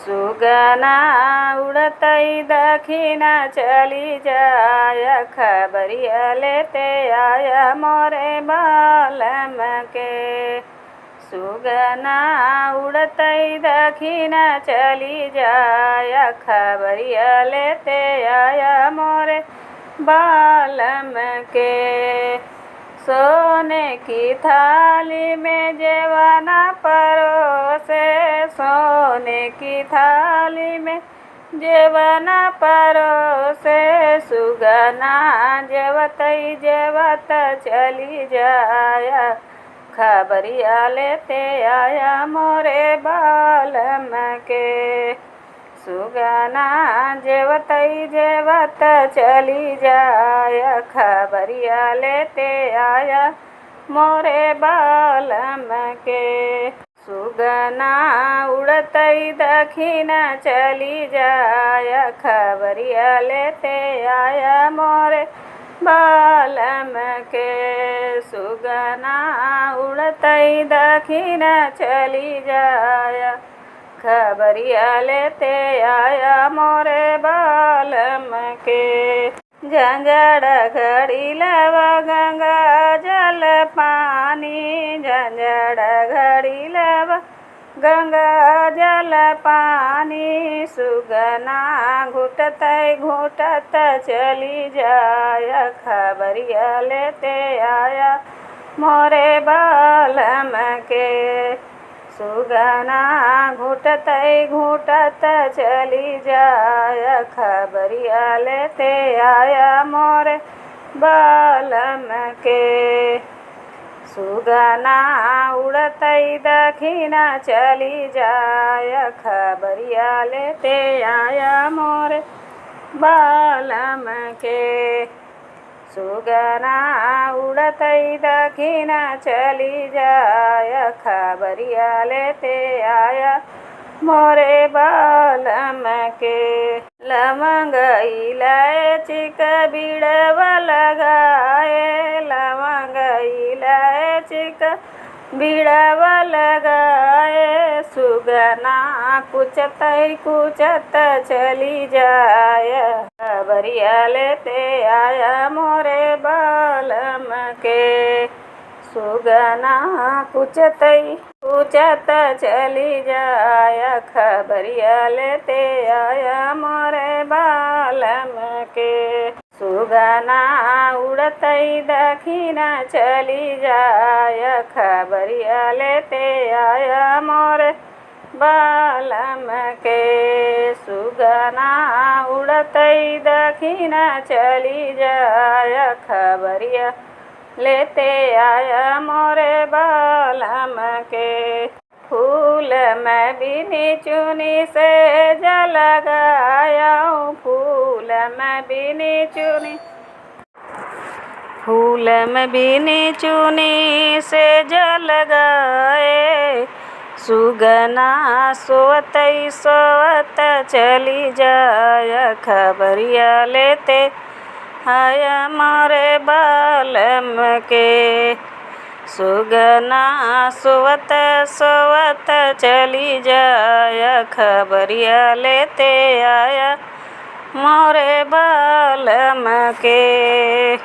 सुगना उड़तई दखिना चली जाय, खबरिया लेते आया मोरे बालम के। सुगना उड़तई दखिना चली जाय, खबरिया लेते आया मोरे बालम के। सोने की थाली में जेवना परोसे, सोने की थाली में जेवना परोसे, सुगना जेवतई जेवत चली जाया, खबरिया लेते आया मोरे बालम के। सुगना जेवतई जेवत चली जाय, खबरिया लेते आया मोरे बालम के। सुगना उड़तई दखिना चली जाय, खबरिया लेते आया मोरे बालम के। सुगना उड़तई दखिना चली जाय, खबरिया लेते आया मोरे बालम के। झंझड़ घड़ी लव गंगा जल पानी, झंझड़ घड़ी लव गंगा जल पानी, सुगना घुटतई घुटत चली जाय, खबरिया लेते आया मोरे बालम के। सुगना घुटतई घुटत चली जाय, खबरिया लेते आया मोरे बालम के। सुगना उड़तई दखिना चली जाय, खबरिया लेते आया मोरे बालम के। सुगना उड़तई दखिना चली जाय, खबरिया लेते आया मोरे बालम के। लवंग इलायची का बिड़वा लगाए, लवंग इलायची का बिड़वा लगाए, सुगना कुचतई कुचत चली जाय, खबरिया लेते आया मोरे बालम के। सुगना कुचतई कुचत चली जाय, खबरिया लेते आया मोरे बालम के। सुगना उड़तई दखिना चली जाय, खबरिया लेते आया मोरे बालम के। सुगना उड़तई दखिना चली जाय, खबरिया लेते आया मोरे बालम के। फूल मैं बिनी चुनी से जल गाया, फूल मैं बिनी चुनी, फूल मैं बिनी चुनी से जल गाए, सुगना सोवतई सोवत चली जाय, खबरिया लेते आया मोरे बालम के। सुगना सोवत सोवत चली जाय, खबरिया लेते आया मोरे बालम के।